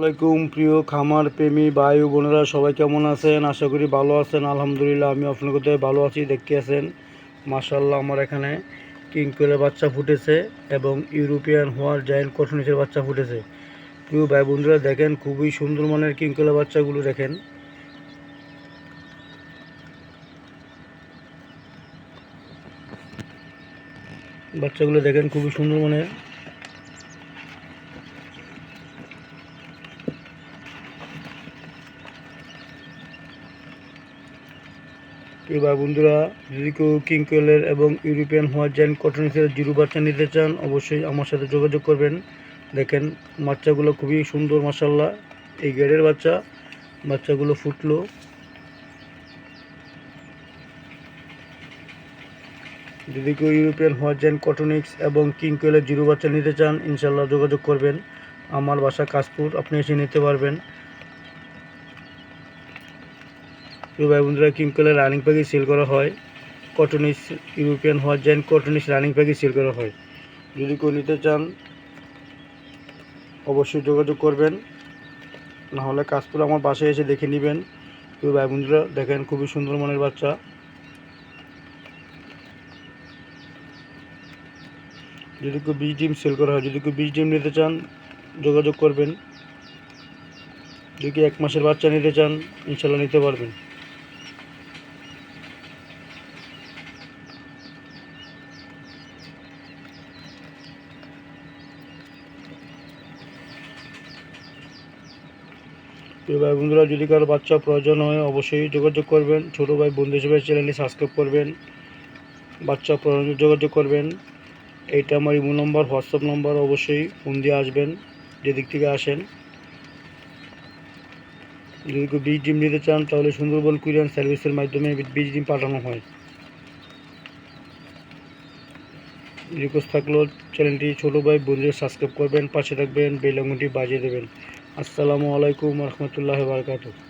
আসসালামাইকুম প্রিয় খামার প্রেমী ভাই ও বোনেরা, সবাই কেমন আছেন? আশা করি ভালো আছেন। আলহামদুলিল্লাহ, আমি আপনার কোথায় ভালো আছি। দেখতে আছেন মাশাআল্লাহ, আমার এখানে কিং কোয়েলের বাচ্চা ফুটেছে এবং ইউরোপিয়ান হোয়ার জায়ান্ট কটনিসের বাচ্চা ফুটেছে। প্রিয় ভাই বন্ধুরা, দেখেন খুবই সুন্দর মানের কিং কোয়েলের বাচ্চাগুলো দেখেন। বাচ্চাগুলো দেখেন খুবই সুন্দর মানের। প্রিয় ভাই বন্ধুরা, যদি কেউ কিং কোয়েলের এবং ইউরোপিয়ান হোয়াইট জায়ান্ট কটনিসের জিরো বাচ্চা নিতে চান, অবশ্যই আমার সাথে যোগাযোগ করবেন। দেখেন বাচ্চাগুলো খুবই সুন্দর মাশাআল্লাহ, এই গ্রেডের বাচ্চা। বাচ্চাগুলো ফুটলো। যদি কেউ ইউরোপিয়ান হোয়াইট জায়ান্ট কটনিক্স এবং কিং কোয়েলের জিরো বাচ্চা নিতে চান, ইনশাল্লাহ যোগাযোগ করবেন। আমার বাসা কাশপুর, আপনি এসে নিতে পারবেন। প্রিয় ভাই বন্ধুরা, কিং কোয়েলের রানিং প্যাকেজ সেল করা হয়, কটনিক্স ইউরোপিয়ান হোয়াইট জায়ান্ট কটনিক্স রানিং প্যাকেজ সেল করা হয়। যদি কেউ নিতে চান অবশ্যই যোগাযোগ করবেন, নাহলে কাশপুর আমার বাসায় এসে দেখে নেবেন। প্রিয় ভাই বন্ধুরা, দেখেন খুবই সুন্দর মানের বাচ্চা। যদি কেউ বীজ ডিম সেল করা হয়, যদি কেউ বীজ ডিম নিতে চান যোগাযোগ করবেন। যদি 1 মাসের বাচ্চা নিতে চান, ইনশাল্লাহ নিতে পারবেন। প্রিয় ভাই বন্ধুরা, যদি কারো বাচ্চা প্রয়োজন হয় অবশ্যই যোগাযোগ করবেন। ছোটো ভাই বন্ধু হিসেবে চ্যানেলটি সাবস্ক্রাইব করবেন, বাচ্চা প্রয়োজন যোগাযোগ করবেন। এইটা আমার ইমো নম্বর, হোয়াটসঅ্যাপ নম্বর, অবশ্যই ফোন দিয়ে আসবেন যেদিক থেকে আসেন। যদি কেউ বীজ ডিম নিতে চান তাহলে সুন্দরবন কুরিয়ার সার্ভিসের মাধ্যমে বীজ ডিম পাঠানো হয়। রিকোয়েস্ট থাকলো চ্যানেলটি ছোটো ভাই বন্ধুদের সাবস্ক্রাইব করবেন, পাশে থাকবেন, বেল আইকনটি বাজিয়ে দেবেন। আসসালামু আলাইকুম রহমতুল্লাহি ওয়া বারাকাতুহু।